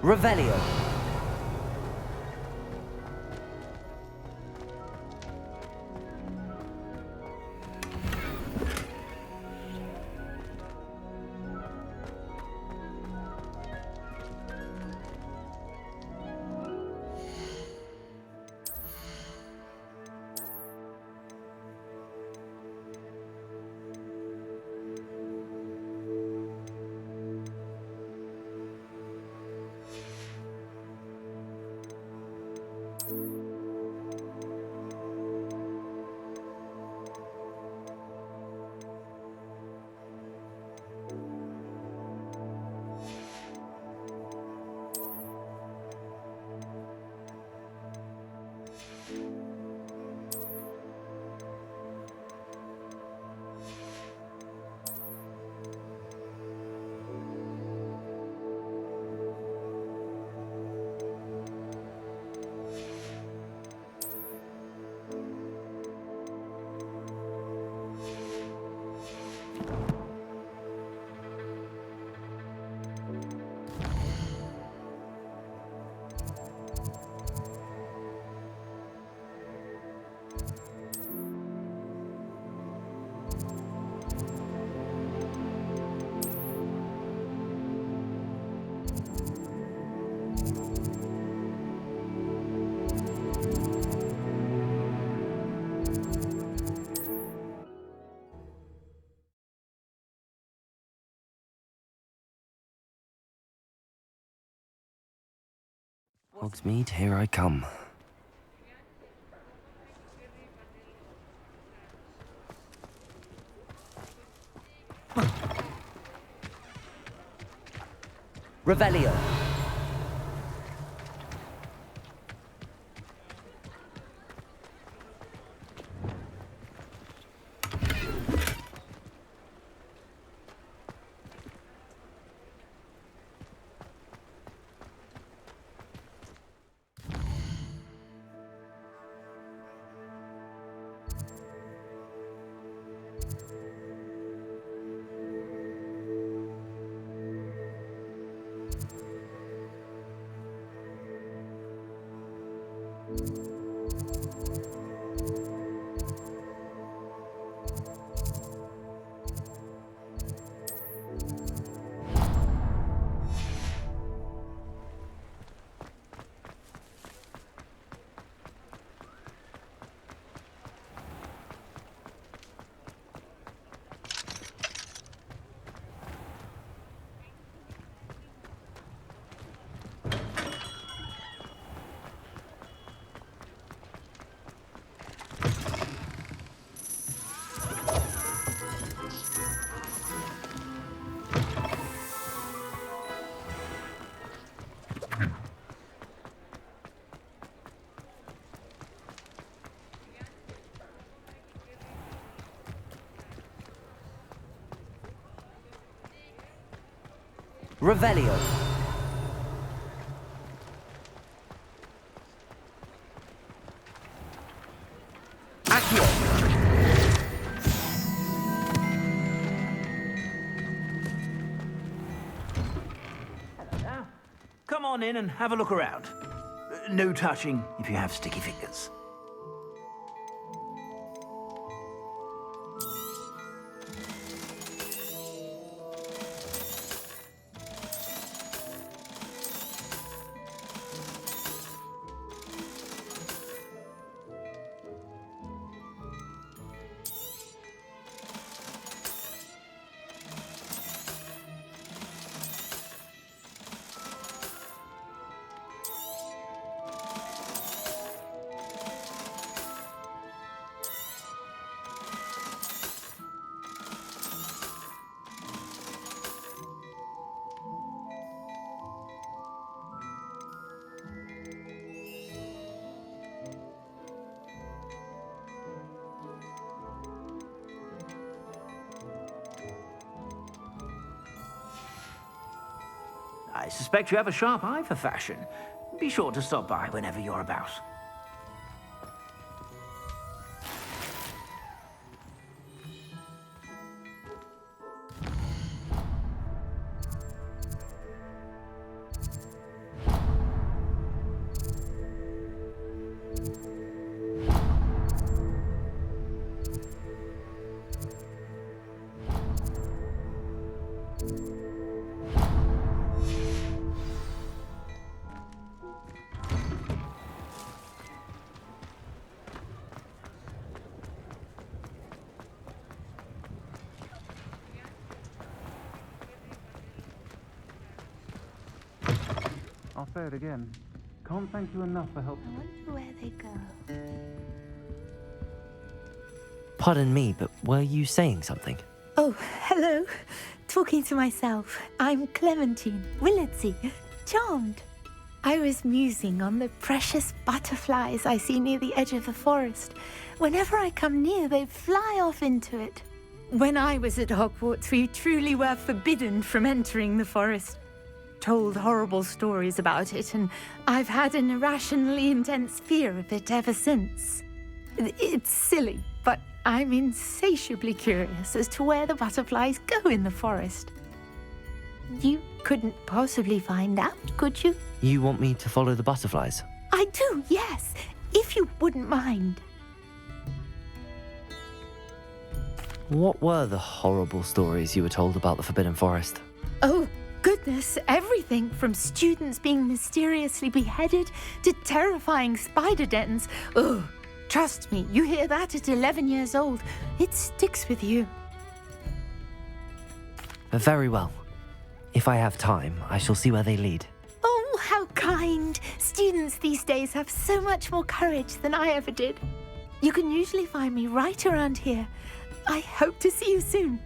Revelio. Hogsmeade, here I come. Revelio. Revelio. Accio. Hello there. Come on in and have a look around. No touching if you have sticky fingers. I suspect you have a sharp eye for fashion. Be sure to stop by whenever you're about. I'll say it again. Can't thank you enough for helping. I wonder where they go. Pardon me, but were you saying something? Oh, hello. Talking to myself. I'm Clementine Willardsey. Charmed. I was musing on the precious butterflies I see near the edge of the forest. Whenever I come near, they fly off into it. When I was at Hogwarts, we truly were forbidden from entering the forest. Told horrible stories about it, and I've had an irrationally intense fear of it ever since. It's silly, but I'm insatiably curious as to where the butterflies go in the forest. You couldn't possibly find out, could you? You want me to follow the butterflies? I do, yes, if you wouldn't mind. What were the horrible stories you were told about the Forbidden Forest? Oh, goodness, everything from students being mysteriously beheaded to terrifying spider dens. Ugh, trust me, you hear that at 11 years old, it sticks with you. Very well. If I have time, I shall see where they lead. Oh, how kind. Students these days have so much more courage than I ever did. You can usually find me right around here. I hope to see you soon.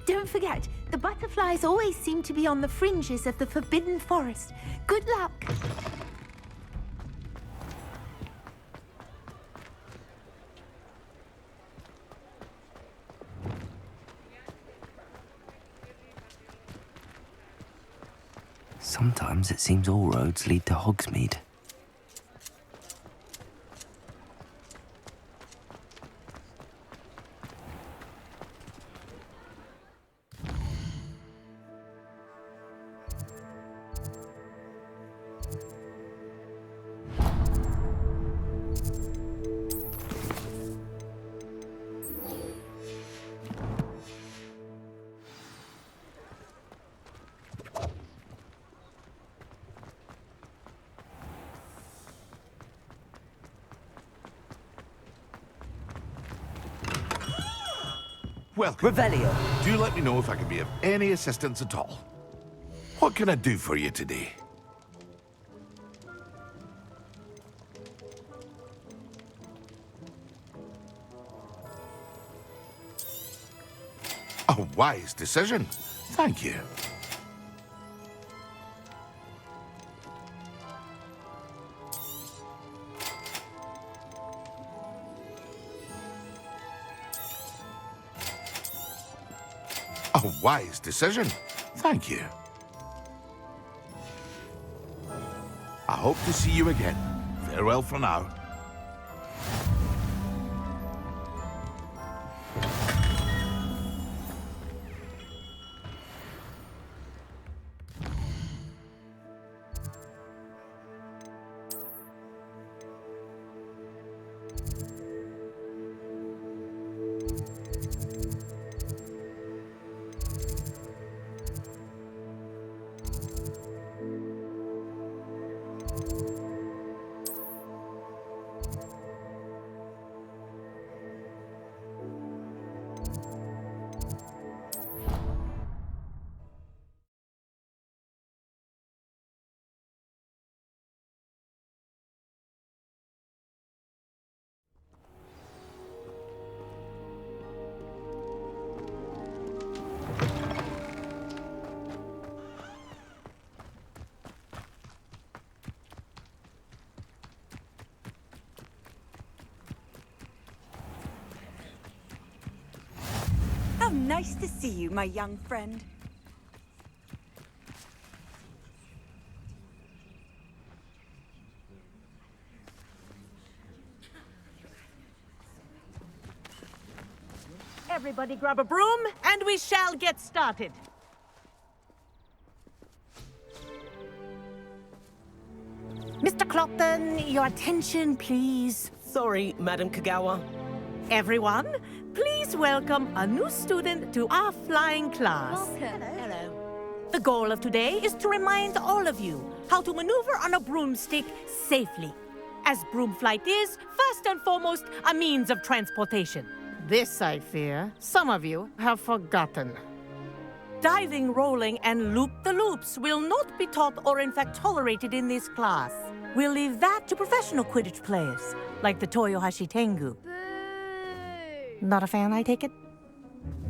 Don't forget, the butterflies always seem to be on the fringes of the Forbidden Forest. Good luck. Sometimes it seems all roads lead to Hogsmeade. Welcome. Revelio. Do let me know if I can be of any assistance at all. What can I do for you today? A wise decision. Thank you. A wise decision. Thank you. I hope to see you again. Farewell for now. How nice to see you, my young friend. Everybody grab a broom, and we shall get started. Mr. Clopton, your attention, please. Sorry, Madam Kagawa. Everyone, please welcome a new student to our flying class. Hello. The goal of today is to remind all of you how to maneuver on a broomstick safely, as broom flight is, first and foremost, a means of transportation. This, I fear, some of you have forgotten. Diving, rolling, and loop-the-loops will not be taught or in fact tolerated in this class. We'll leave that to professional Quidditch players, like the Toyohashi Tengu. Not a fan, I take it?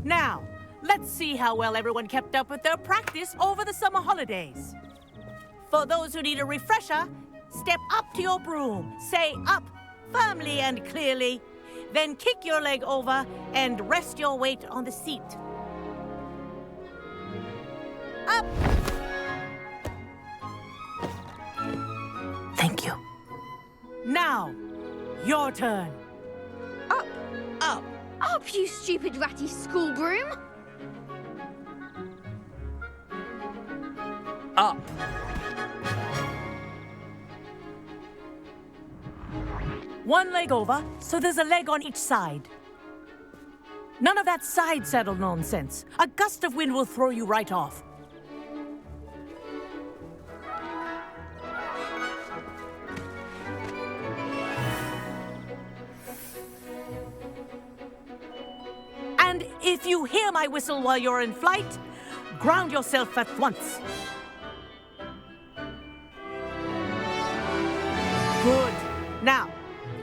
Now, let's see how well everyone kept up with their practice over the summer holidays. For those who need a refresher, step up to your broom, say up firmly and clearly, then kick your leg over and rest your weight on the seat. Up! Thank you. Now, your turn. Up! Up. Up, you stupid ratty school broom! Up. One leg over, so there's a leg on each side. None of that side saddle nonsense. A gust of wind will throw you right off. And if you hear my whistle while you're in flight, ground yourself at once. Good. Now,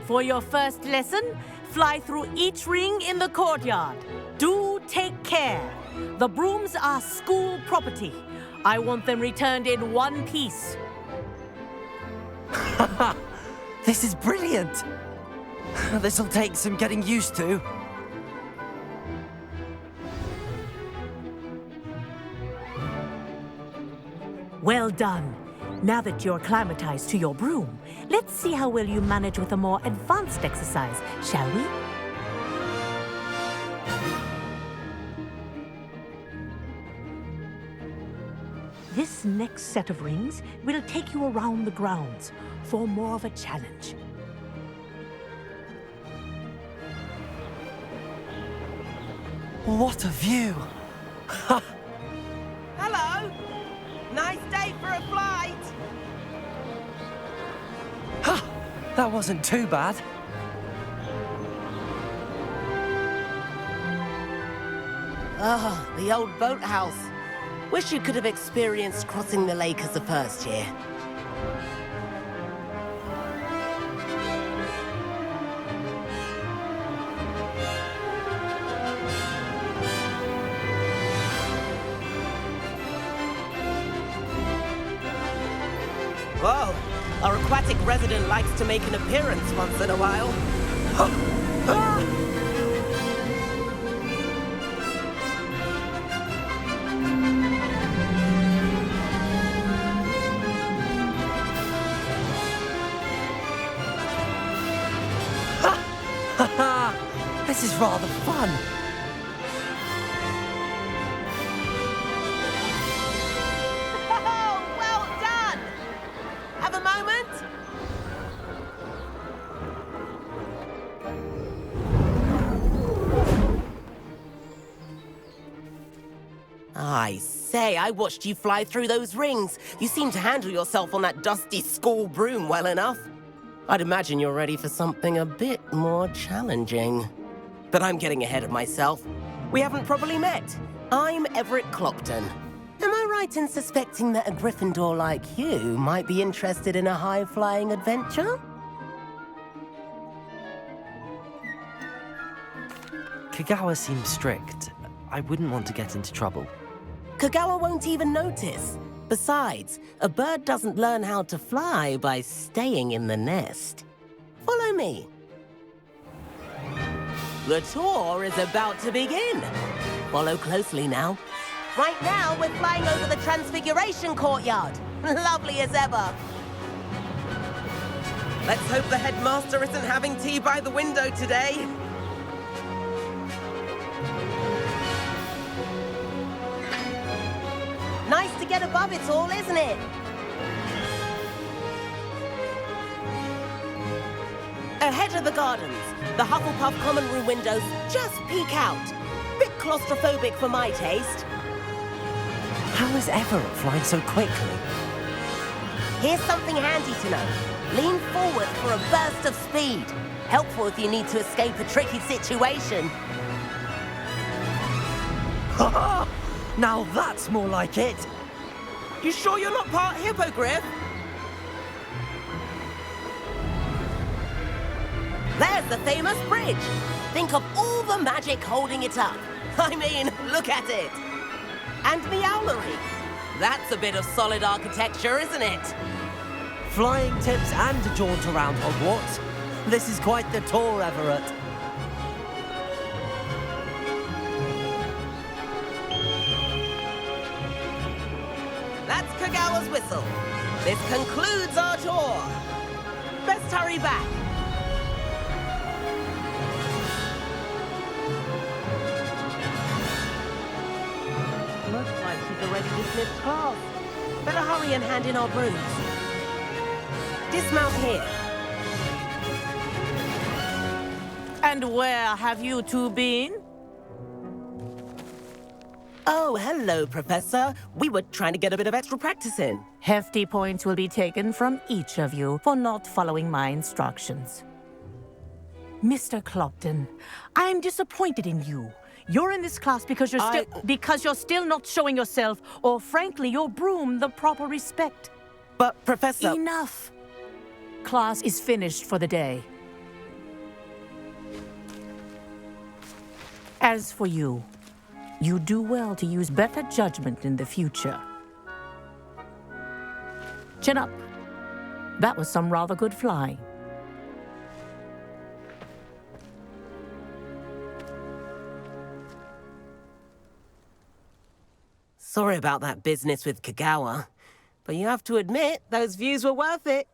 for your first lesson, fly through each ring in the courtyard. Do take care. The brooms are school property. I want them returned in one piece. This is brilliant! This'll take some getting used to. Well done. Now that you're acclimatized to your broom, let's see how well you manage with a more advanced exercise, shall we? This next set of rings will take you around the grounds for more of a challenge. What a view! Hello. Nice day for a flight. That wasn't too bad. Ah, the old boathouse. Wish you could have experienced crossing the lake as a first year. Whoa, our aquatic resident likes to make an appearance once in a while. This is rather fun. Oh, well done! Have a moment? I say, I watched you fly through those rings. You seem to handle yourself on that dusty school broom well enough. I'd imagine you're ready for something a bit more challenging. But I'm getting ahead of myself. We haven't properly met. I'm Everett Clopton. Am I right in suspecting that a Gryffindor like you might be interested in a high-flying adventure? Kagawa seems strict. I wouldn't want to get into trouble. Kagawa won't even notice. Besides, a bird doesn't learn how to fly by staying in the nest. Follow me. The tour is about to begin. Follow closely now. Right now, we're flying over the Transfiguration Courtyard. Lovely as ever. Let's hope the headmaster isn't having tea by the window today. Nice to get above it all, isn't it? Ahead of the gardens, the Hufflepuff common room windows just peek out. Bit claustrophobic for my taste. How is Everett flying so quickly? Here's something handy to know. Lean forward for a burst of speed. Helpful if you need to escape a tricky situation. Now that's more like it. You sure you're not part hippogriff? There's the famous bridge. Think of all the magic holding it up. I mean, look at it. And Meowlery. That's a bit of solid architecture, isn't it? Flying tips and a jaunt around Hogwarts. This is quite the tour, Everett. That's Kagawa's whistle. This concludes our tour. Best hurry back. Looks like she's already dismissed class. Better hurry and hand in our brooms. Dismount here. And where have you two been? Oh, hello, Professor. We were trying to get a bit of extra practice in. Hefty points will be taken from each of you for not following my instructions. Mr. Clopton, I'm disappointed in you. You're in this class because you're still not showing yourself, or frankly, your broom the proper respect. But, Professor... Enough. Class is finished for the day. As for you, you do well to use better judgment in the future. Chin up. That was some rather good flying. Sorry about that business with Kagawa, but you have to admit, those views were worth it.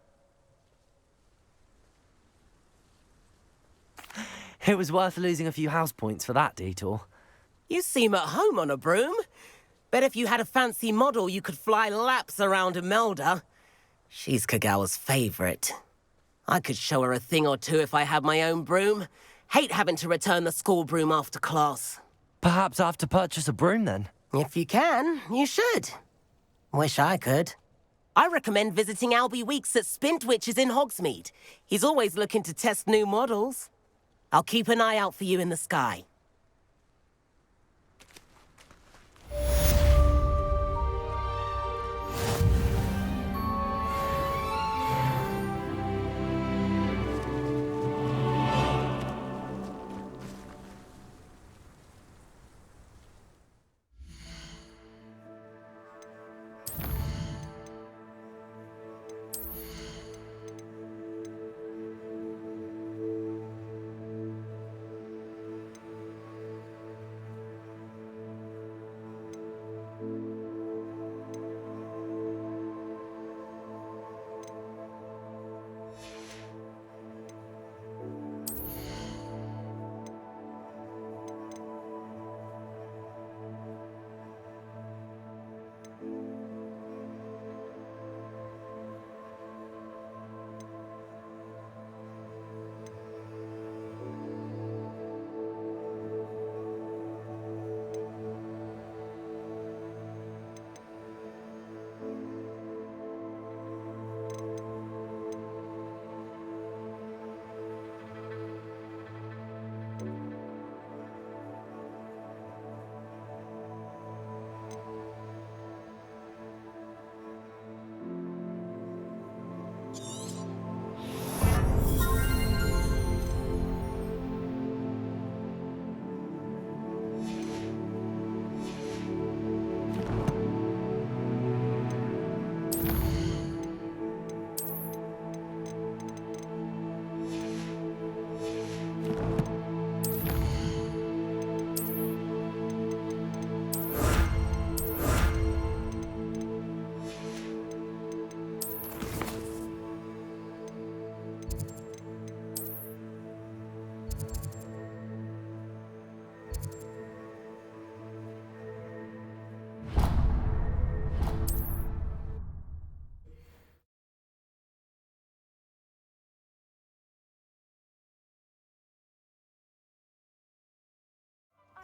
It was worth losing a few house points for that detour. You seem at home on a broom. Bet if you had a fancy model, you could fly laps around Imelda. She's Kagawa's favorite. I could show her a thing or two if I had my own broom. Hate having to return the school broom after class. Perhaps I have to purchase a broom then. If you can, you should. Wish I could. I recommend visiting Albie Weeks at Spintwitches in Hogsmeade. He's always looking to test new models. I'll keep an eye out for you in the sky.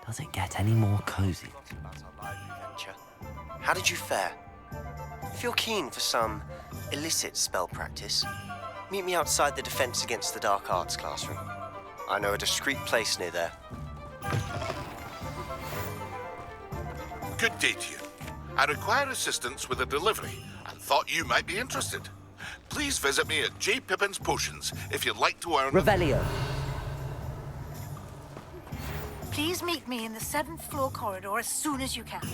Does it get any more cozy? About our library venture. How did you fare? If you're keen for some illicit spell practice, meet me outside the Defense Against the Dark Arts classroom. I know a discreet place near there. Good day to you. I require assistance with a delivery and thought you might be interested. Please visit me at J. Pippin's Potions if you'd like to earn... Revelio. Please meet me in the 7th floor corridor as soon as you can.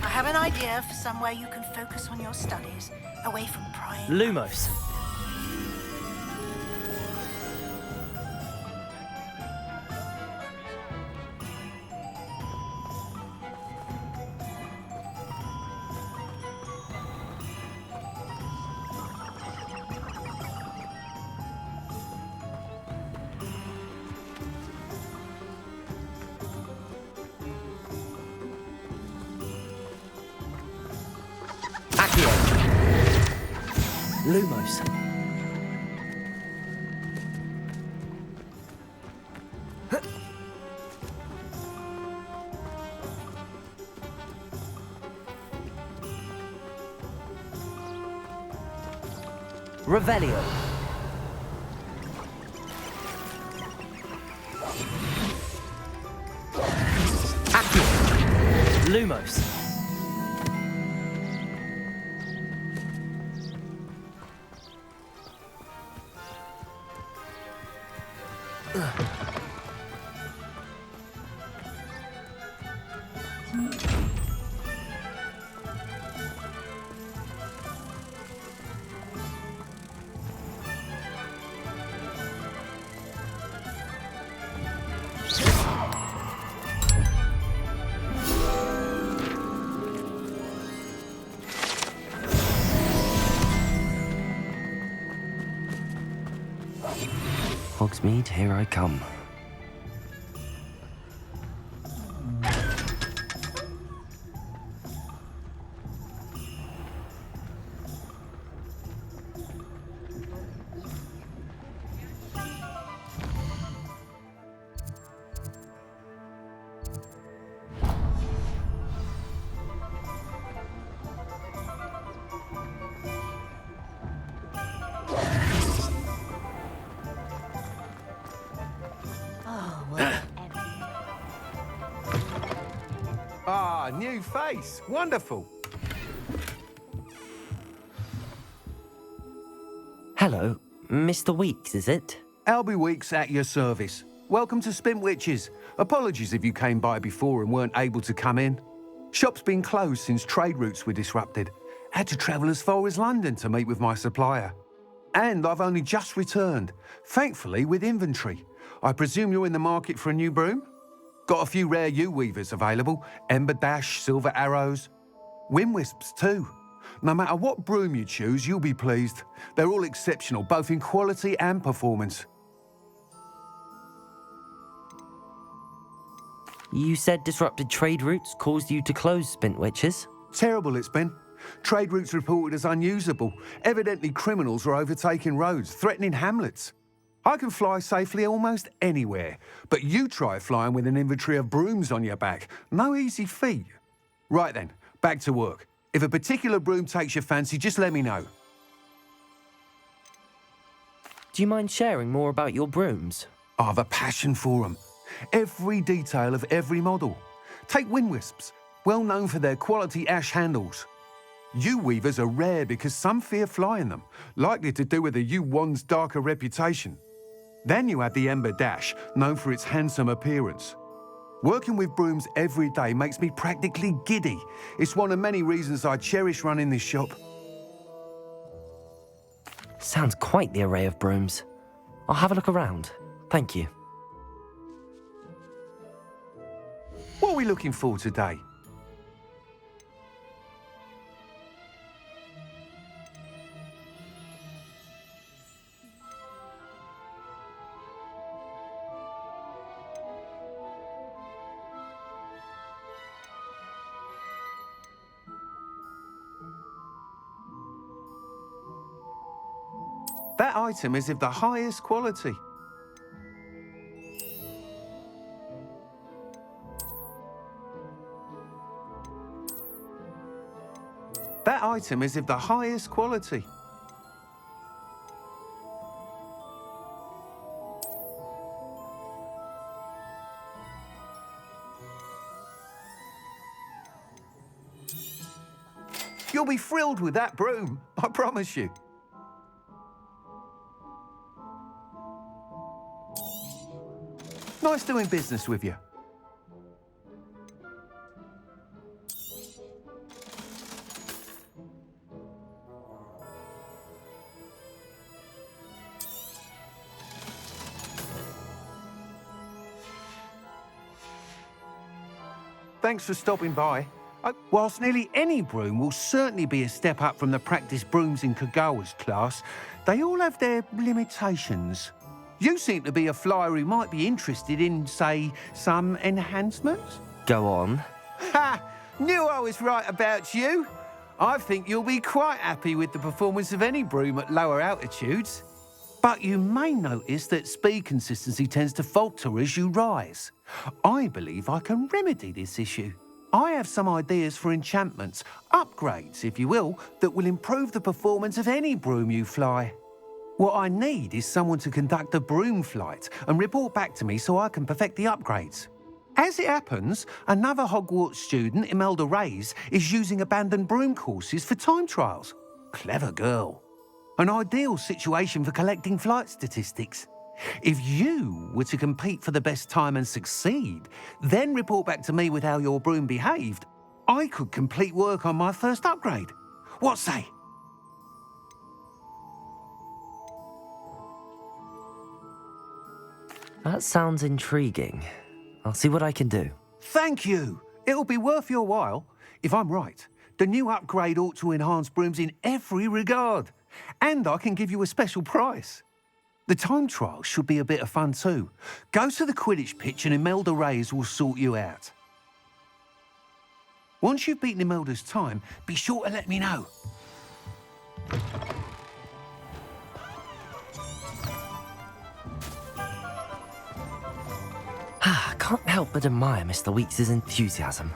I have an idea for somewhere you can focus on your studies, away from prying. Lumos. Lumos. Revelio. Accio. Lumos. Hogsmeade, here I come. Ah, new face. Wonderful. Hello, Mr. Weeks, is it? Albie Weeks at your service. Welcome to Spintwitches. Apologies if you came by before and weren't able to come in. Shop's been closed since trade routes were disrupted. Had to travel as far as London to meet with my supplier. And I've only just returned, thankfully with inventory. I presume you're in the market for a new broom? Got a few rare U-weavers available. Ember Dash, Silver Arrows. Wind Wisps too. No matter what broom you choose, you'll be pleased. They're all exceptional, both in quality and performance. You said disrupted trade routes caused you to close Spintwitches? Terrible it's been. Trade routes reported as unusable. Evidently criminals are overtaking roads, threatening hamlets. I can fly safely almost anywhere, but you try flying with an inventory of brooms on your back. No easy feat. Right then, back to work. If a particular broom takes your fancy, just let me know. Do you mind sharing more about your brooms? I have a passion for them. Every detail of every model. Take Wind Wisps, well known for their quality ash handles. U-weavers are rare because some fear flying them, likely to do with the U-wand's darker reputation. Then you have the Ember Dash, known for its handsome appearance. Working with brooms every day makes me practically giddy. It's one of many reasons I cherish running this shop. Sounds quite the array of brooms. I'll have a look around. Thank you. What are we looking for today? That item is of the highest quality. That item is of the highest quality. You'll be thrilled with that broom, I promise you. Nice doing business with you. Thanks for stopping by. Whilst nearly any broom will certainly be a step up from the practice brooms in Kagawa's class, they all have their limitations. You seem to be a flyer who might be interested in, say, some enhancements? Go on. Ha! Knew I was right about you. I think you'll be quite happy with the performance of any broom at lower altitudes. But you may notice that speed consistency tends to falter as you rise. I believe I can remedy this issue. I have some ideas for enchantments, upgrades, if you will, that will improve the performance of any broom you fly. What I need is someone to conduct a broom flight and report back to me so I can perfect the upgrades. As it happens, another Hogwarts student, Imelda Reyes, is using abandoned broom courses for time trials. Clever girl. An ideal situation for collecting flight statistics. If you were to compete for the best time and succeed, then report back to me with how your broom behaved, I could complete work on my first upgrade. What say? That sounds intriguing. I'll see what I can do. Thank you. It'll be worth your while. If I'm right, the new upgrade ought to enhance brooms in every regard. And I can give you a special price. The time trial should be a bit of fun too. Go to the Quidditch pitch and Imelda Reyes will sort you out. Once you've beaten Imelda's time, be sure to let me know. I can't help but admire Mr. Weeks' enthusiasm.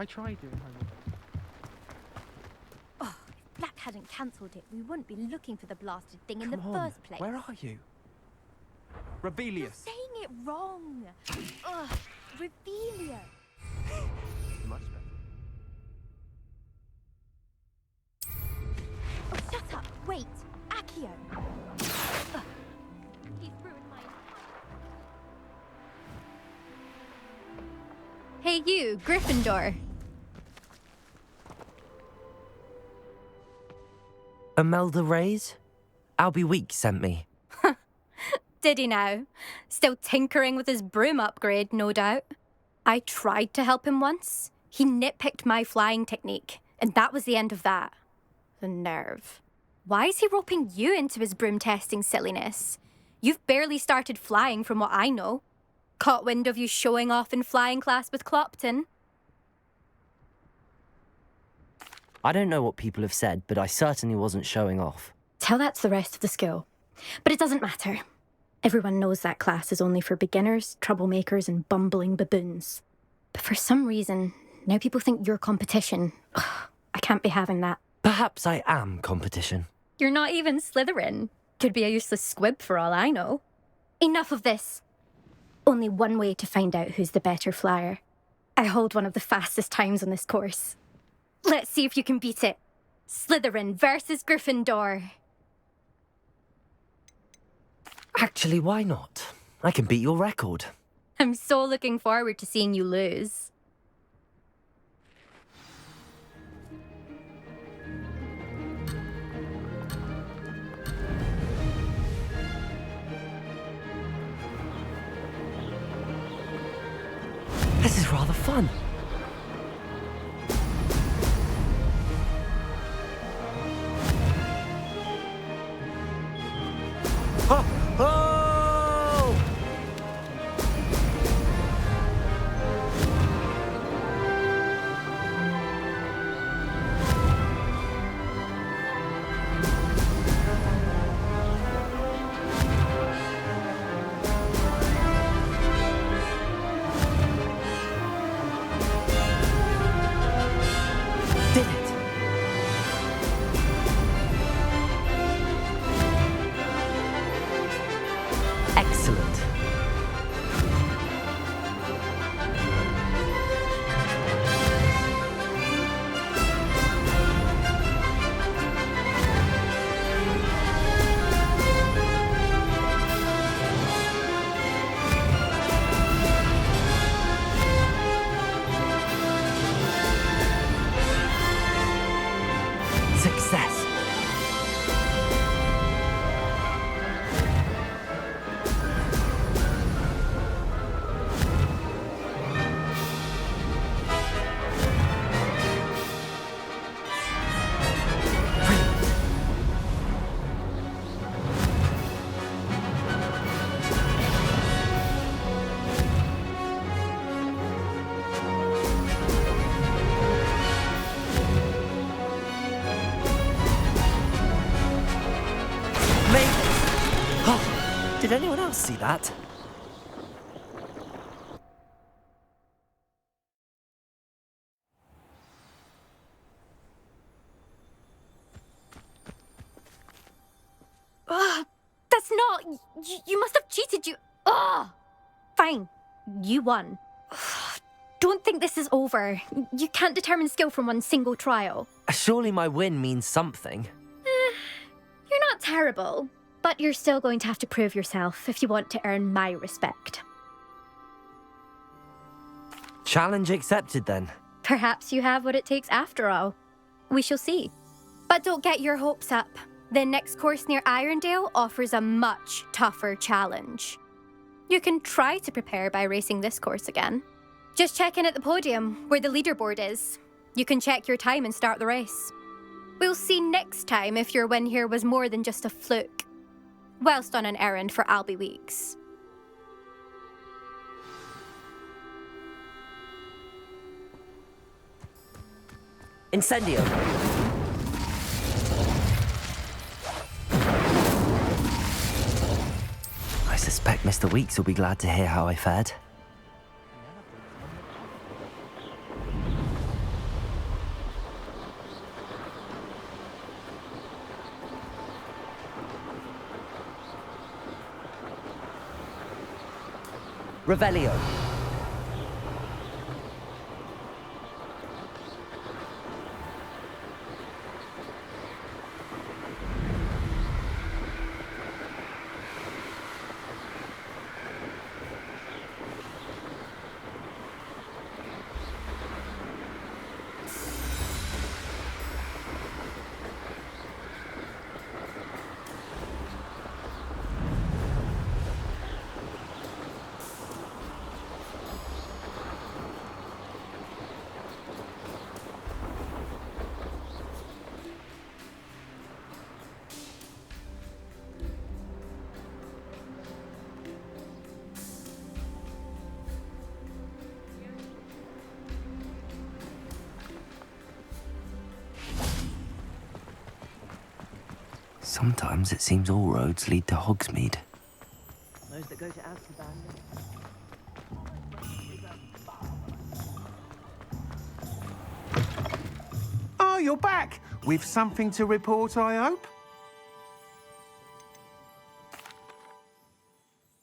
I tried doing homework. Oh, if Black hadn't cancelled it, we wouldn't be looking for the blasted thing in the Come on, first place. where are you? You're Rebellious. saying it wrong. Ugh, Revelia. Much better. Oh, shut up. Wait. Accio. Ugh. He's ruined my... Hey, you, Gryffindor. Imelda Reyes? Albie Weeks sent me. Did he now? Still tinkering with his broom upgrade, no doubt. I tried to help him once. He nitpicked my flying technique. And that was the end of that. The nerve. Why is he roping you into his broom testing silliness? You've barely started flying from what I know. Caught wind of you showing off in flying class with Clopton. I don't know what people have said, but I certainly wasn't showing off. Tell that to the rest of the school. But it doesn't matter. Everyone knows that class is only for beginners, troublemakers, and bumbling baboons. But for some reason, now people think you're competition. Ugh, I can't be having that. Perhaps I am competition. You're not even Slytherin. Could be a useless squib for all I know. Enough of this. Only one way to find out who's the better flyer. I hold one of the fastest times on this course. Let's see if you can beat it. Slytherin versus Gryffindor. Actually, why not? I can beat your record. I'm so looking forward to seeing you lose. This is rather fun. Oh! Oh! Did it! Excellent. Success. Did anyone else see that? That's not... You must have cheated, you... Ugh! Fine. You won. Don't think this is over. You can't determine skill from one single trial. Surely my win means something. You're not terrible, but you're still going to have to prove yourself if you want to earn my respect. Challenge accepted then. Perhaps you have what it takes after all. We shall see. But don't get your hopes up. The next course near Irondale offers a much tougher challenge. You can try to prepare by racing this course again. Just check in at the podium, where the leaderboard is. You can check your time and start the race. We'll see next time if your win here was more than just a fluke. Whilst on an errand for Albie Weeks. Incendio. I suspect Mr. Weeks will be glad to hear how I fared. Revelio. Sometimes it seems all roads lead to Hogsmeade. Those that go to Azkaban. Oh, you're back! With something to report, I hope?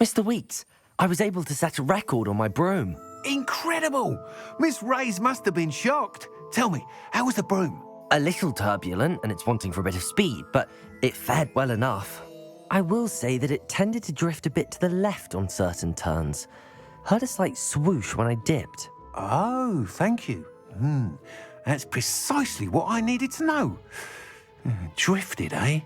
Mr. Weeks, I was able to set a record on my broom. Incredible! Miss Reyes must have been shocked. Tell me, how was the broom? A little turbulent, and it's wanting for a bit of speed, but it fared well enough. I will say that it tended to drift a bit to the left on certain turns. Heard a slight swoosh when I dipped. Oh, thank you. That's precisely what I needed to know. Drifted, eh?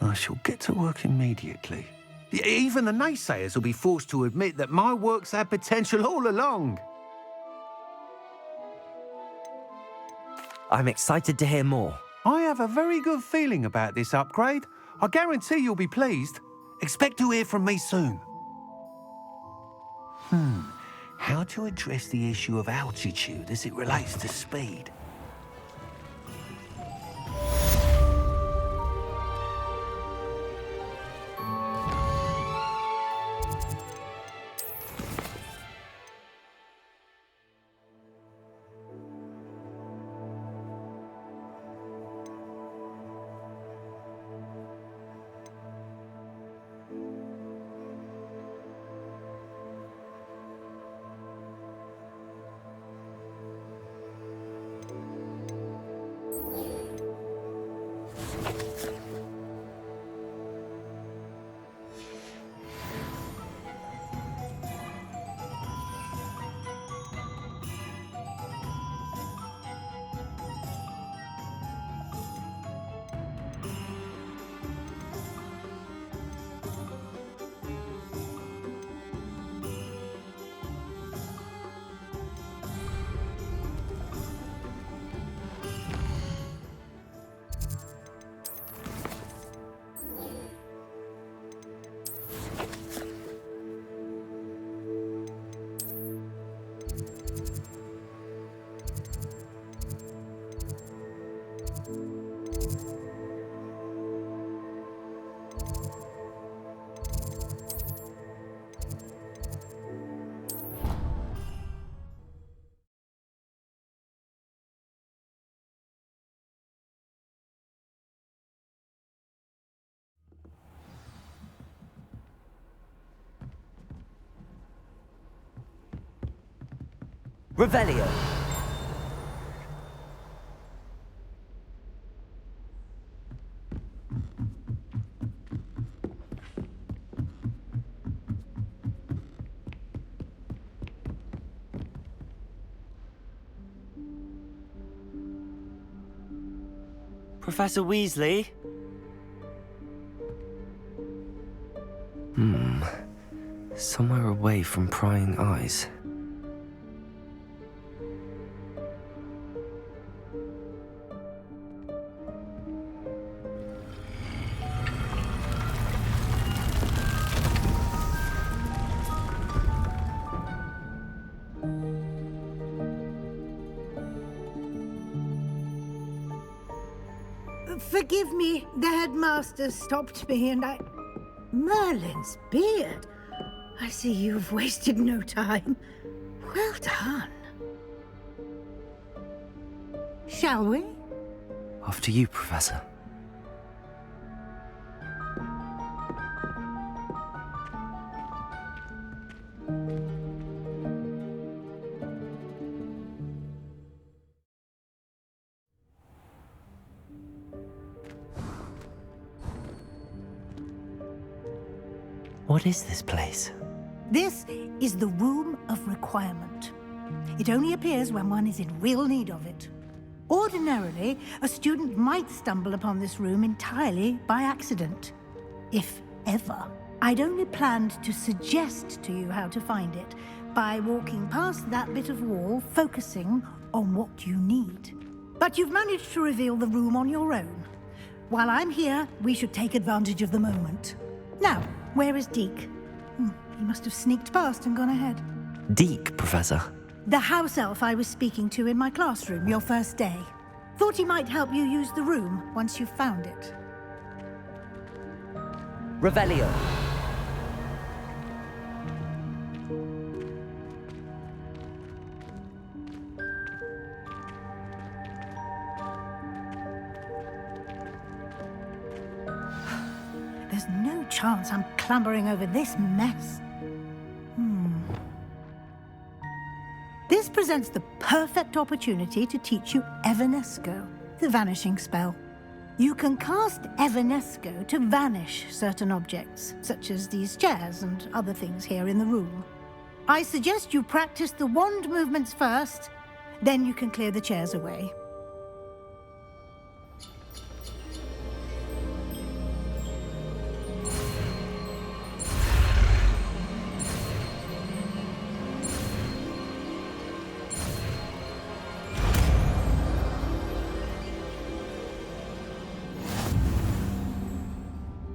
I shall get to work immediately. Even the naysayers will be forced to admit that my work's had potential all along. I'm excited to hear more. I have a very good feeling about this upgrade. I guarantee you'll be pleased. Expect to hear from me soon. How to address the issue of altitude as it relates to speed? Revelio. Professor Weasley? Somewhere away from prying eyes. Forgive me, the headmaster stopped me and I... Merlin's beard. I see you've wasted no time. Well done. Shall we? After you, Professor. What is this place? This is the Room of Requirement. It only appears when one is in real need of it. Ordinarily, a student might stumble upon this room entirely by accident, if ever. I'd only planned to suggest to you how to find it by walking past that bit of wall, focusing on what you need. But you've managed to reveal the room on your own. While I'm here, we should take advantage of the moment. Now, where is Deke? He must have sneaked past and gone ahead. Deke, Professor. The house elf I was speaking to in my classroom your first day. Thought he might help you use the room once you've found it. Revelio. There's no chance I'm clambering over this mess. This presents the perfect opportunity to teach you Evanesco, the vanishing spell. You can cast Evanesco to vanish certain objects, such as these chairs and other things here in the room. I suggest you practice the wand movements first, then you can clear the chairs away.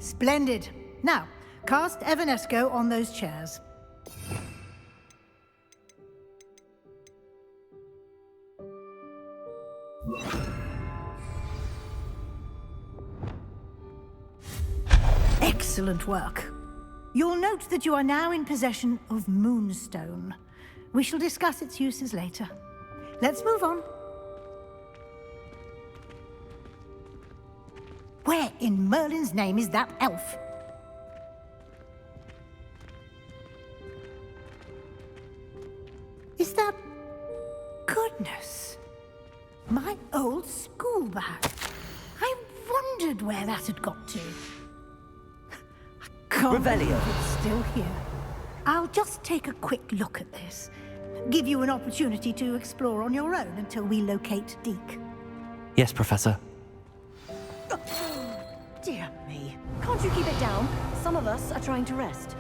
Splendid. Now, cast Evanesco on those chairs. Excellent work. You'll note that you are now in possession of Moonstone. We shall discuss its uses later. Let's move on. Where in Merlin's name is that elf? Is that... Goodness. My old school bag. I wondered where that had got to. I can't believe it's still here. I'll just take a quick look at this. Give you an opportunity to explore on your own until we locate Deke. Yes, Professor. Dear me. Can't you keep it down? Some of us are trying to rest.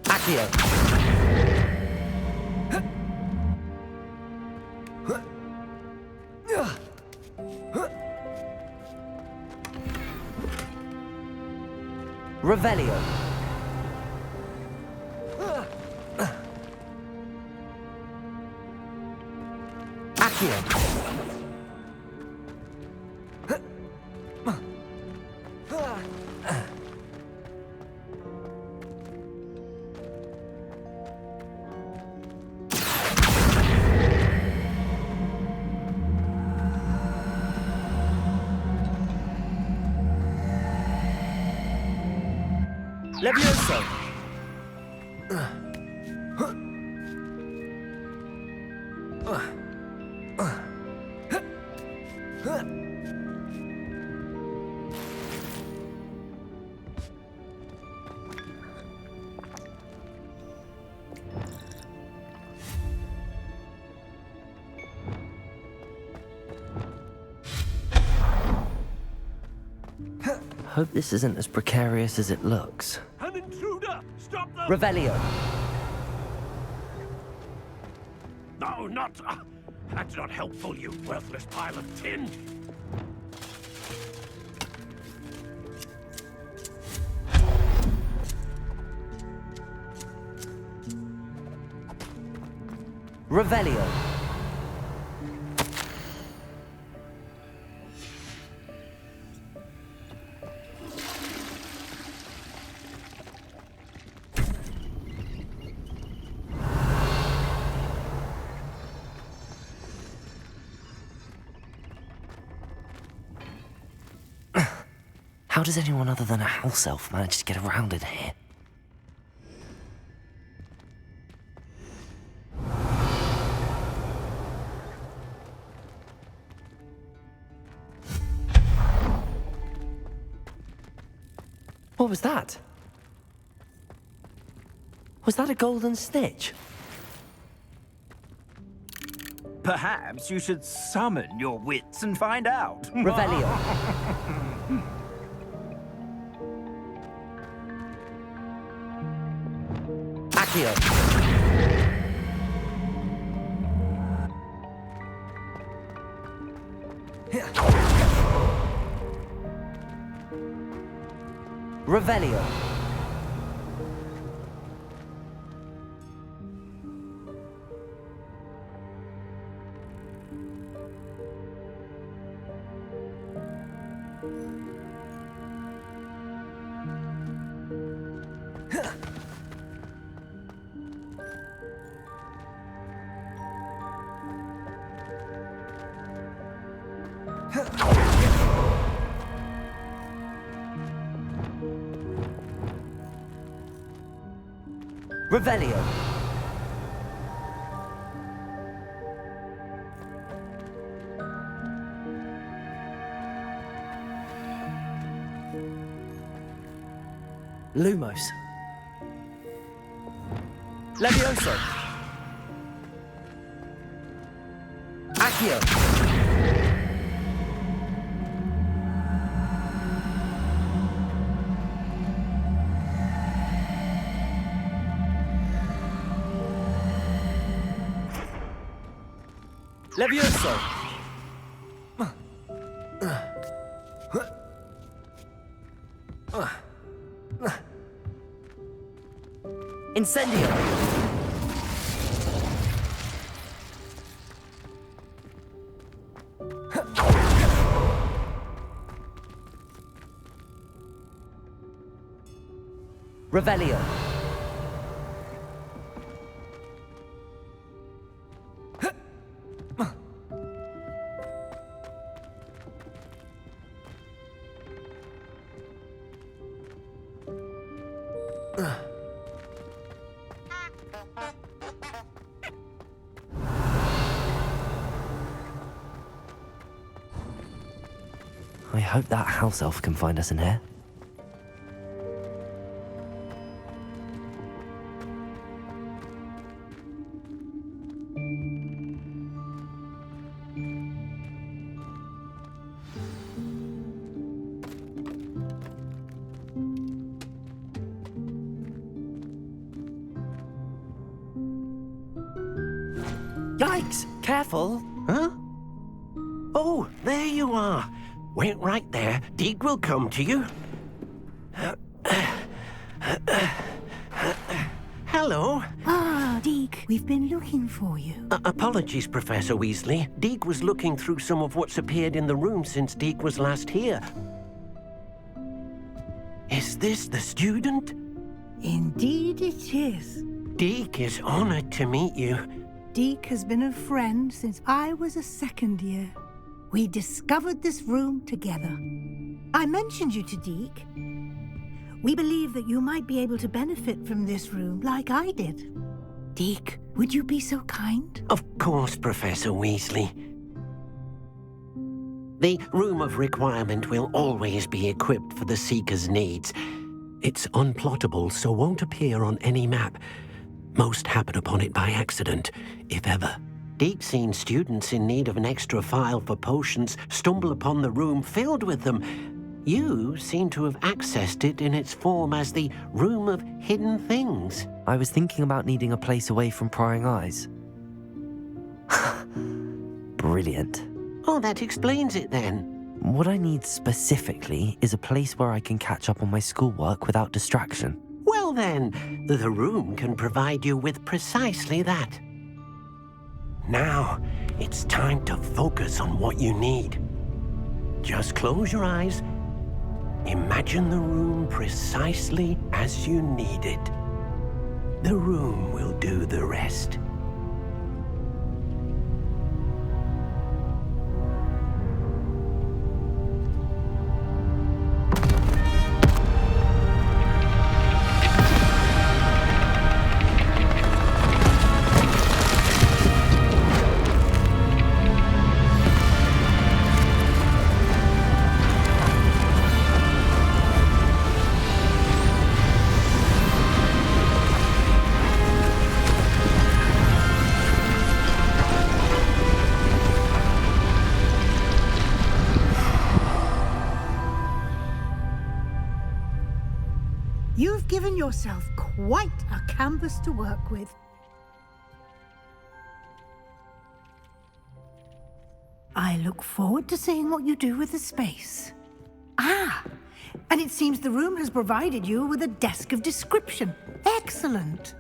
Accio. Revelio. Accio. Levioso. Hope this isn't as precarious as it looks. An intruder! Stop them! Revelio. No, not... that's not helpful, you worthless pile of tin! Revelio. How does anyone other than a house elf manage to get around in here? What was that? Was that a golden snitch? Perhaps you should summon your wits and find out. Revelio. Accio. Revelio. Revelio. Lumos. Levioso. Accio. Levioso. Incendio. Revelio. I hope that house elf can find us in here. Yikes! Careful! Huh? Oh, there you are. Wait right there. Deek will come to you. Hello. Ah, Deek, we've been looking for you. Apologies, Professor Weasley. Deek was looking through some of what's appeared in the room since Deek was last here. Is this the student? Indeed it is. Deek is honored to meet you. Deek has been a friend since I was a second year. We discovered this room together. I mentioned you to Deek. We believe that you might be able to benefit from this room like I did. Deek, would you be so kind? Of course, Professor Weasley. The Room of Requirement will always be equipped for the Seeker's needs. It's unplottable, so won't appear on any map. Most happen upon it by accident, if ever. Deep seen students in need of an extra file for potions stumble upon the room filled with them. You seem to have accessed it in its form as the Room of Hidden Things. I was thinking about needing a place away from prying eyes. Brilliant. Oh, that explains it then. What I need specifically is a place where I can catch up on my schoolwork without distraction. Well then, the room can provide you with precisely that. Now, it's time to focus on what you need. Just close your eyes. Imagine the room precisely as you need it. The room will do the rest. You've given yourself quite a canvas to work with. I look forward to seeing what you do with the space. Ah, and it seems the room has provided you with a desk of description. Excellent.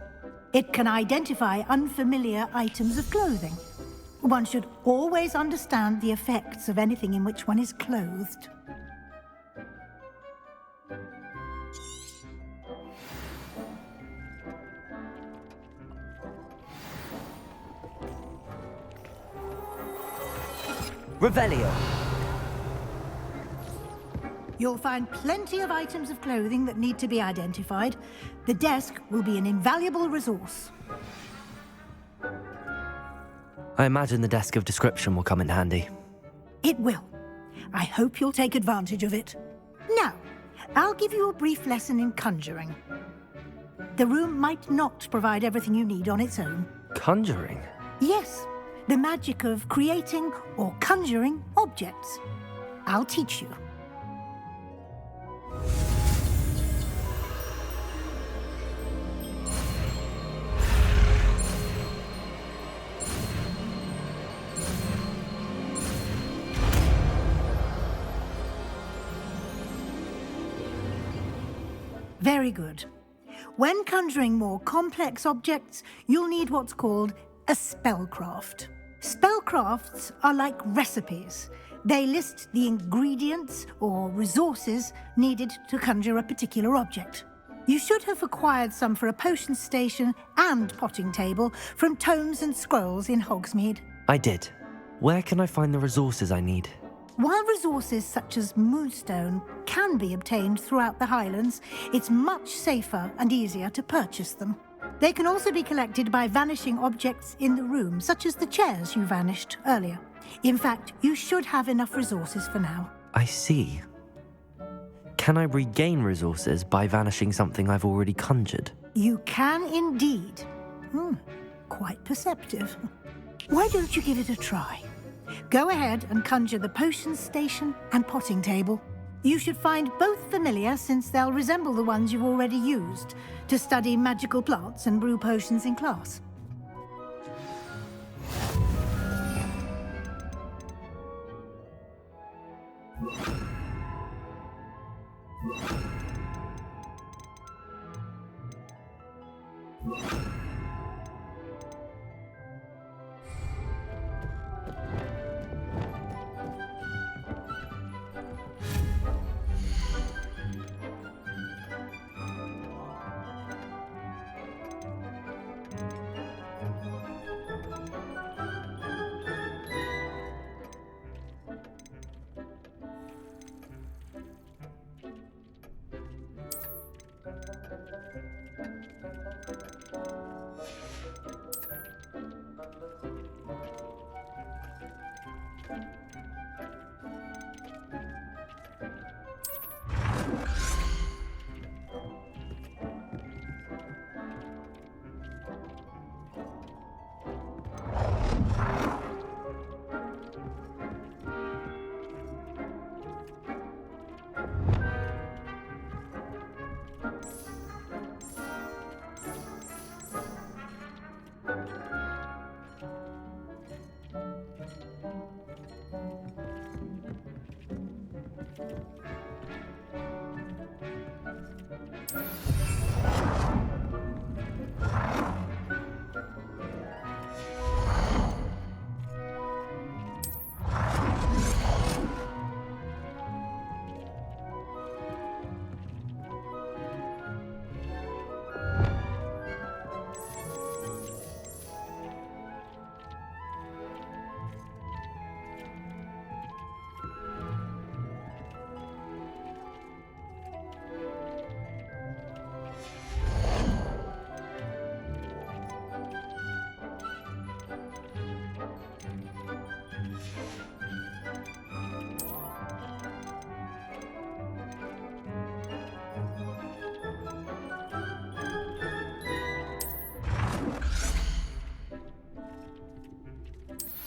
It can identify unfamiliar items of clothing. One should always understand the effects of anything in which one is clothed. Revelio. You'll find plenty of items of clothing that need to be identified. The desk will be an invaluable resource. I imagine the desk of description will come in handy. It will. I hope you'll take advantage of it. Now, I'll give you a brief lesson in conjuring. The room might not provide everything you need on its own. Conjuring? Yes, the magic of creating or conjuring objects. I'll teach you. Very good. When conjuring more complex objects, you'll need what's called a spellcraft. Spellcrafts are like recipes. They list the ingredients or resources needed to conjure a particular object. You should have acquired some for a potion station and potting table from tomes and scrolls in Hogsmeade. I did. Where can I find the resources I need? While resources such as moonstone can be obtained throughout the Highlands, it's much safer and easier to purchase them. They can also be collected by vanishing objects in the room, such as the chairs you vanished earlier. In fact, you should have enough resources for now. I see. Can I regain resources by vanishing something I've already conjured? You can indeed. Quite perceptive. Why don't you give it a try? Go ahead and conjure the potion station and potting table. You should find both familiar, since they'll resemble the ones you've already used to study magical plants and brew potions in class.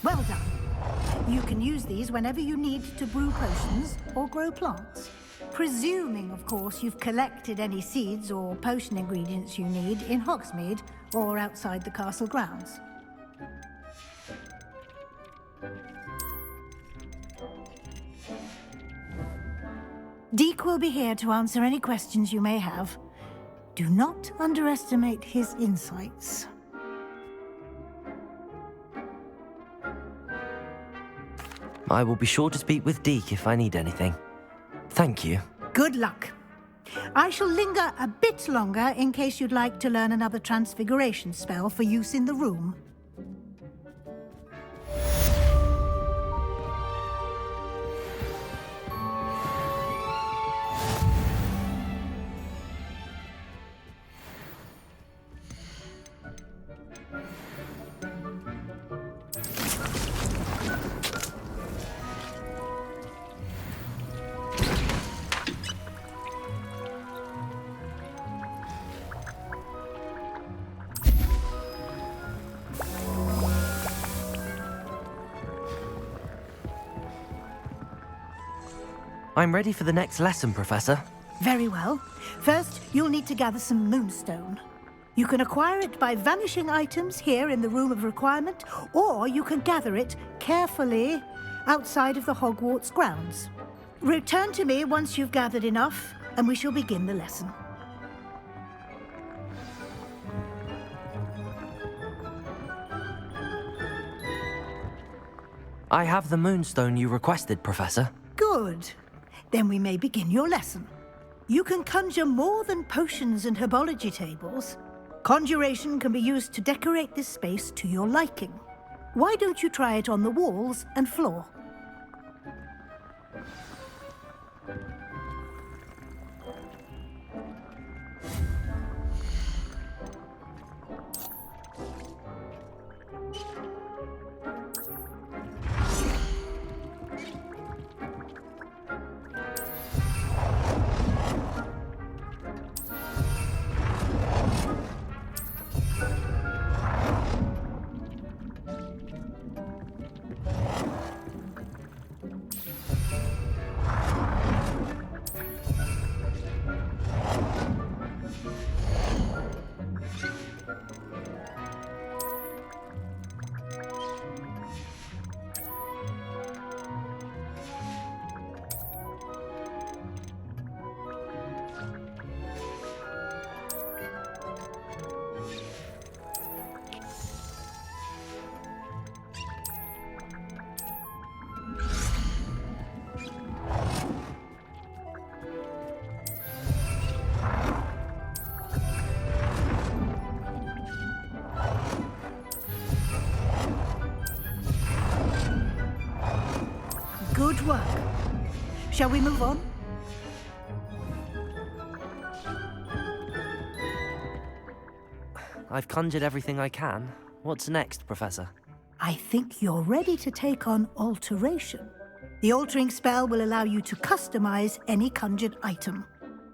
Well done. You can use these whenever you need to brew potions or grow plants. Presuming, of course, you've collected any seeds or potion ingredients you need in Hogsmeade or outside the castle grounds. Deek will be here to answer any questions you may have. Do not underestimate his insights. I will be sure to speak with Deek if I need anything. Thank you. Good luck. I shall linger a bit longer in case you'd like to learn another transfiguration spell for use in the room. I'm ready for the next lesson, Professor. Very well. First, you'll need to gather some moonstone. You can acquire it by vanishing items here in the Room of Requirement, or you can gather it carefully outside of the Hogwarts grounds. Return to me once you've gathered enough, and we shall begin the lesson. I have the moonstone you requested, Professor. Good. Then we may begin your lesson. You can conjure more than potions and herbology tables. Conjuration can be used to decorate this space to your liking. Why don't you try it on the walls and floor? Good work. Shall we move on? I've conjured everything I can. What's next, Professor? I think you're ready to take on alteration. The altering spell will allow you to customize any conjured item.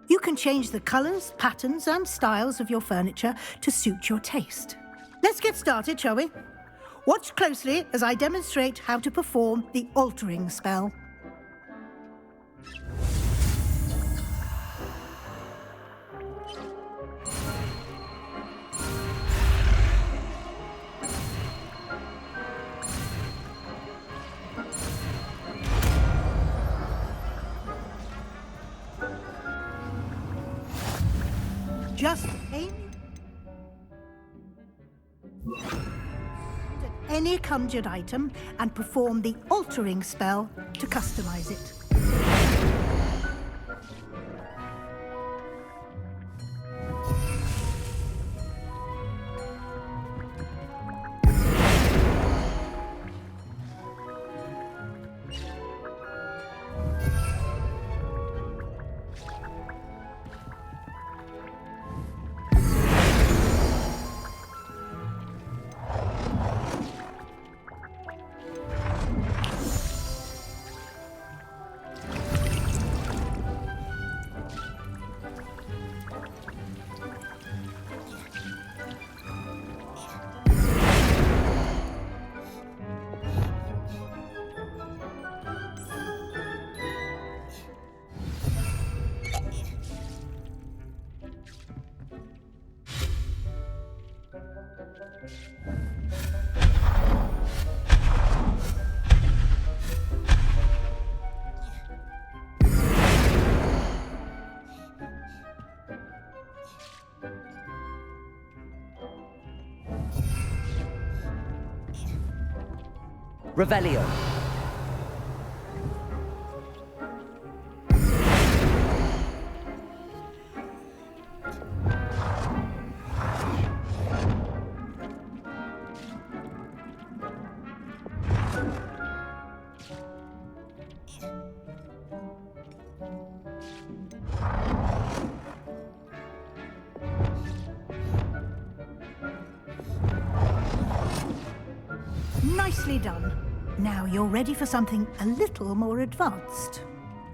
You can change the colors, patterns, and styles of your furniture to suit your taste. Let's get started, shall we? Watch closely as I demonstrate how to perform the altering spell. Just aim at any conjured item and perform the altering spell to customize it. Revelio. Nicely done. Now you're ready for something a little more advanced.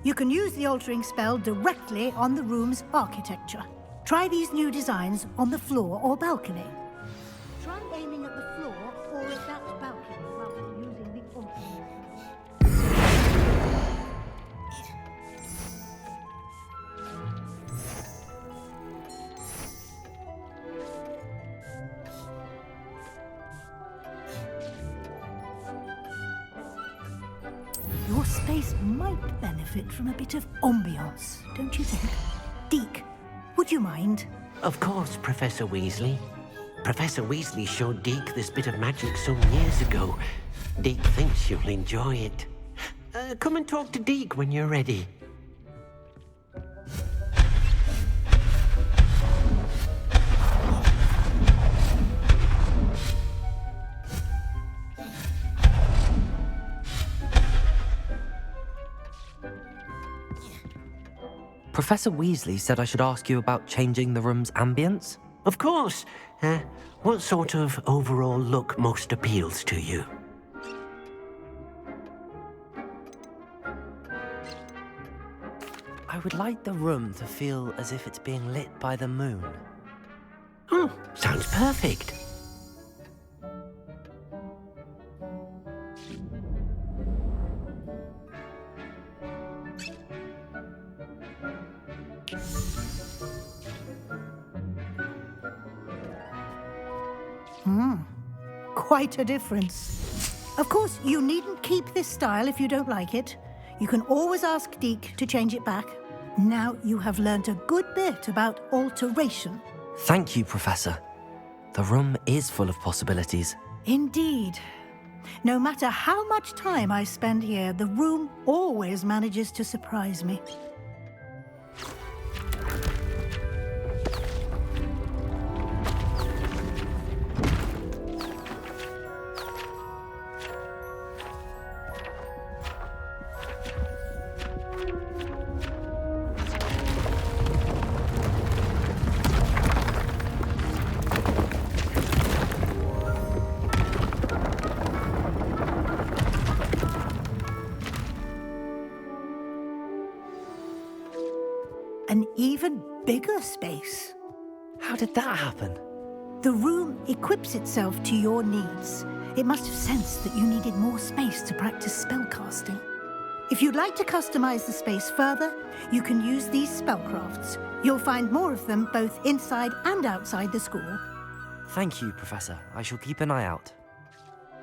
You can use the altering spell directly on the room's architecture. Try these new designs on the floor or balcony. Try aiming at the floor or at that balcony rather than using the altering spell. Your space might benefit from a bit of ambiance, don't you think? Deke, would you mind? Of course, Professor Weasley. Professor Weasley showed Deke this bit of magic some years ago. Deke thinks you'll enjoy it. Come and talk to Deke when you're ready. Professor Weasley said I should ask you about changing the room's ambience? Of course. What sort of overall look most appeals to you? I would like the room to feel as if it's being lit by the moon. Oh, sounds perfect. Quite a difference. Of course, you needn't keep this style if you don't like it. You can always ask Deke to change it back. Now you have learnt a good bit about alteration. Thank you, Professor. The room is full of possibilities. Indeed. No matter how much time I spend here, the room always manages to surprise me. An even bigger space. How did that happen? The room equips itself to your needs. It must have sensed that you needed more space to practice spellcasting. If you'd like to customize the space further, you can use these spellcrafts. You'll find more of them both inside and outside the school. Thank you, Professor. I shall keep an eye out.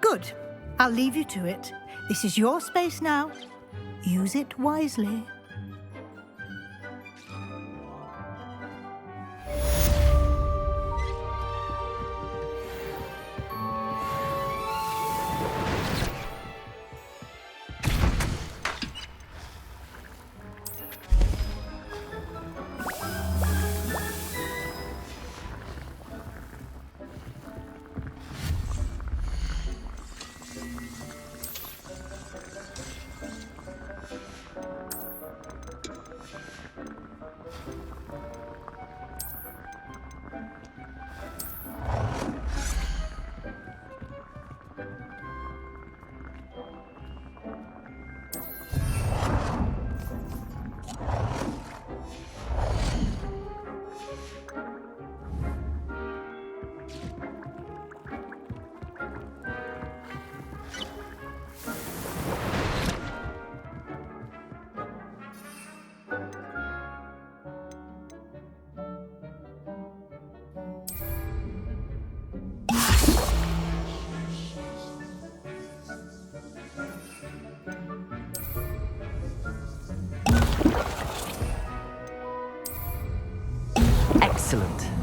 Good. I'll leave you to it. This is your space now. Use it wisely. Excellent.